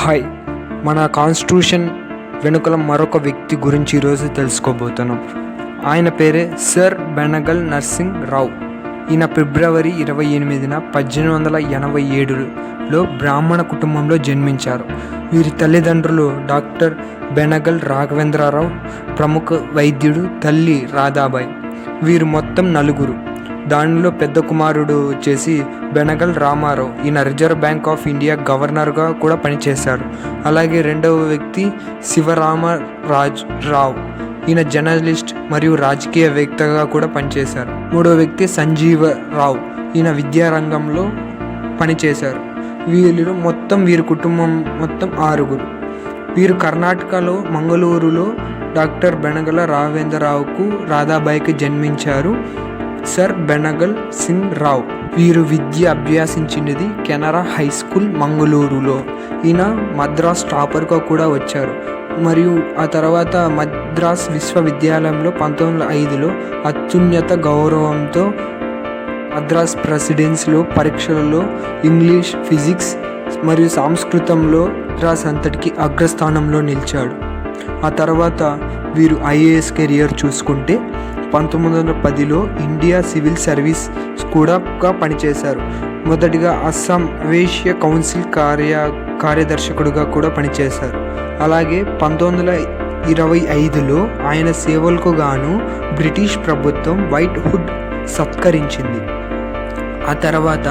Hi, మన constitution వెనుకల మరొక వ్యక్తి గురించి ఈరోజు తెలుసుకోబోతున్నాం. ఆయన పేరే సర్ బెనగల్ నరసింహ్ రావు. ఈయన ఫిబ్రవరి 28న 1887లో బ్రాహ్మణ కుటుంబంలో జన్మించారు. వీరి తల్లిదండ్రులు డాక్టర్ బెనగల్ రాఘవేంద్రరావు, ప్రముఖ వైద్యుడు, తల్లి రాధాబాయి. వీరు మొత్తం నలుగురు. దానిలో పెద్ద కుమారుడు వచ్చేసి బెనగల్ రామారావు. ఈయన రిజర్వ్ బ్యాంక్ ఆఫ్ ఇండియా గవర్నర్గా కూడా పనిచేశారు. అలాగే రెండవ వ్యక్తి శివరామరావు. ఈయన జర్నలిస్ట్ మరియు రాజకీయవేత్తగా కూడా పనిచేశారు. మూడవ వ్యక్తి సంజీవరావు. ఈయన విద్యారంగంలో పనిచేశారు. వీరి కుటుంబం మొత్తం 6. వీరు కర్ణాటకలో మంగళూరులో డాక్టర్ బెనగల రాఘవేంద్రరావుకు రాధాబాయికి జన్మించారు. సర్ బెనగల్ సింగ్ రావు వీరు విద్య అభ్యసించినది కెనరా హై స్కూల్ మంగళూరులో. ఈయన మద్రాస్ టాపర్గా కూడా వచ్చారు. మరియు ఆ తర్వాత మద్రాస్ విశ్వవిద్యాలయంలో 1905లో అత్యున్నత గౌరవంతో మద్రాస్ ప్రెసిడెన్సీలో పరీక్షలలో ఇంగ్లీష్, ఫిజిక్స్ మరియు సంస్కృతంలో మద్రాస్ అంతటికి అగ్రస్థానంలో నిలిచాడు. ఆ తర్వాత వీరు ఐఏఎస్ కెరియర్ చూసుకుంటే 1910లో ఇండియా సివిల్ సర్వీస్ కూడా పనిచేశారు. మొదటిగా అస్సాం వేశ్య కౌన్సిల్ కార్యదర్శకుడిగా కూడా పనిచేశారు. అలాగే 1925లో ఆయన సేవలకు గాను బ్రిటిష్ ప్రభుత్వం వైట్ హుడ్ సత్కరించింది. ఆ తర్వాత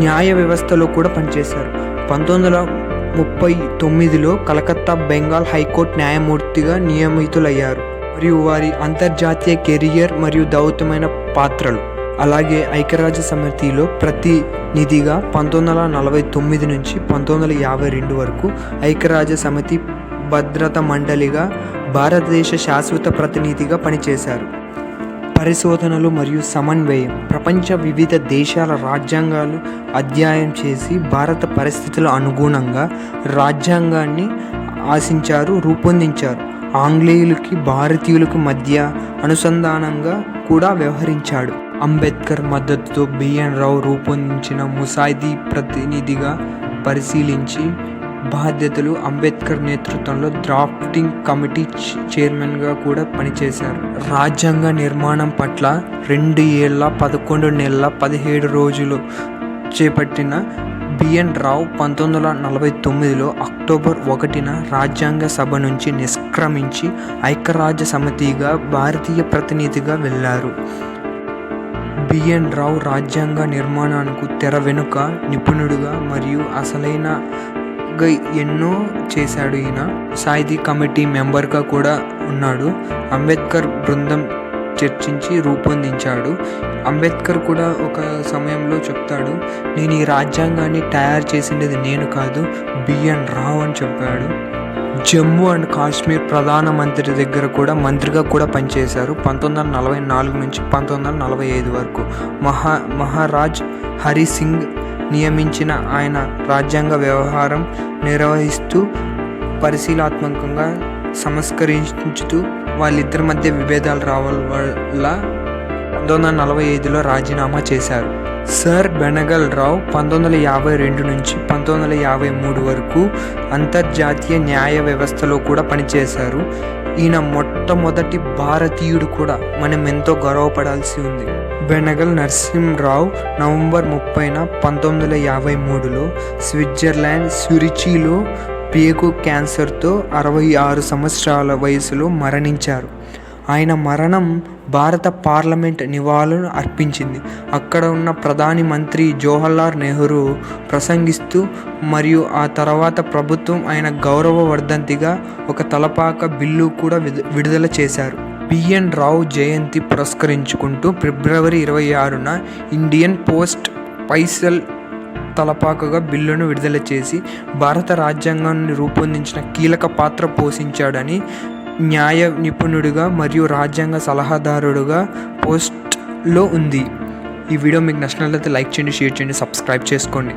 న్యాయ వ్యవస్థలో కూడా పనిచేశారు. 1939లో కలకత్తా బెంగాల్ హైకోర్టు న్యాయమూర్తిగా నియమితులయ్యారు. మరియు వారి అంతర్జాతీయ కెరియర్ మరియు దౌత్యమైన పాత్రలు. అలాగే ఐక్యరాజ్య సమితిలో ప్రతినిధిగా 1949 నుంచి 1952 వరకు, ఐక్యరాజ్య సమితి భద్రతా మండలిగా భారతదేశ శాశ్వత ప్రతినిధిగా పనిచేశారు. పరిశోధనలు మరియు సమన్వయం. ప్రపంచ వివిధ దేశాల రాజ్యాంగాలు అధ్యయనం చేసి భారత పరిస్థితుల అనుగుణంగా రాజ్యాంగాన్ని రూపొందించారు. ఆంగ్లేయులకి భారతీయులకు మధ్య అనుసంధానంగా కూడా వ్యవహరించాడు. అంబేద్కర్ మద్దతుతో బిఎన్ రావు రూపొందించిన ముసాయిదా ప్రతినిధిగా పరిశీలించి బాధ్యతలు. అంబేద్కర్ నేతృత్వంలో డ్రాఫ్టింగ్ కమిటీ చైర్మన్గా కూడా పనిచేశారు. రాజ్యాంగ నిర్మాణం పట్ల 2 ఏళ్ల 11 నెలల 17 రోజులు చేపట్టిన బిఎన్ రావు 1949లో అక్టోబర్ 1న రాజ్యాంగ సభ నుంచి నిష్క్రమించి ఐక్యరాజ్య సమితిగా భారతీయ ప్రతినిధిగా వెళ్లారు. బిఎన్ రావు రాజ్యాంగ నిర్మాణానికి తెర వెనుక నిపుణుడుగా మరియు ఎన్నో చేశాడు. ఈయన ముసాయిదా కమిటీ మెంబర్గా కూడా ఉన్నాడు. అంబేద్కర్ బృందం చర్చించి రూపొందించాడు. అంబేద్కర్ కూడా ఒక సమయంలో చెప్తాడు, నేను ఈ రాజ్యాంగాన్ని తయారు చేసింది నేను కాదు, బిఎన్ రావు అని చెప్పాడు. జమ్మూ అండ్ కాశ్మీర్ ప్రధానమంత్రి దగ్గర కూడా మంత్రిగా కూడా పనిచేశారు 1944 నుంచి 1945 వరకు. మహారాజ్ హరి సింగ్ నియమించిన ఆయన రాజ్యాంగ వ్యవహారం నిర్వహిస్తూ పరిశీలనాత్మకంగా సంస్కరించుతూ వాళ్ళిద్దరి మధ్య విభేదాలు రావడం వల్ల 1945లో రాజీనామా చేశారు. సర్ బెనగల్ రావు 1952 నుంచి 1953 వరకు అంతర్జాతీయ న్యాయ వ్యవస్థలో కూడా పనిచేశారు. ఈయన మొట్టమొదటి భారతీయుడు కూడా. మనం ఎంతో గర్వపడాల్సి ఉంది. బెనగల్ నరసింహరావు నవంబర్ 30న 1953లో స్విట్జర్లాండ్ సురిచిలో పేగు క్యాన్సర్తో 66 సంవత్సరాల వయసులో మరణించారు. ఆయన మరణం భారత పార్లమెంట్ నివాళులను అర్పించింది. అక్కడ ఉన్న ప్రధాని మంత్రి జవహర్లాల్ నెహ్రూ ప్రసంగిస్తూ మరియు ఆ తర్వాత ప్రభుత్వం ఆయన గౌరవ వర్ధంతిగా ఒక తలపాక బిల్లు కూడా విడుదల చేశారు. బిఎన్ రావు జయంతి పురస్కరించుకుంటూ ఫిబ్రవరి 26న ఇండియన్ పోస్ట్ పైసల్ తలపాకగా బిల్లును విడుదల చేసి భారత రాజ్యాంగాన్ని రూపొందించిన కీలక పాత్ర పోషించాడని న్యాయ నిపుణుడిగా మరియు రాజ్యాంగ సలహాదారుడుగా పోస్ట్లో ఉంది. ఈ వీడియో మీకు నచ్చినట్లయితే లైక్ చేయండి, షేర్ చేయండి, సబ్స్క్రైబ్ చేసుకోండి.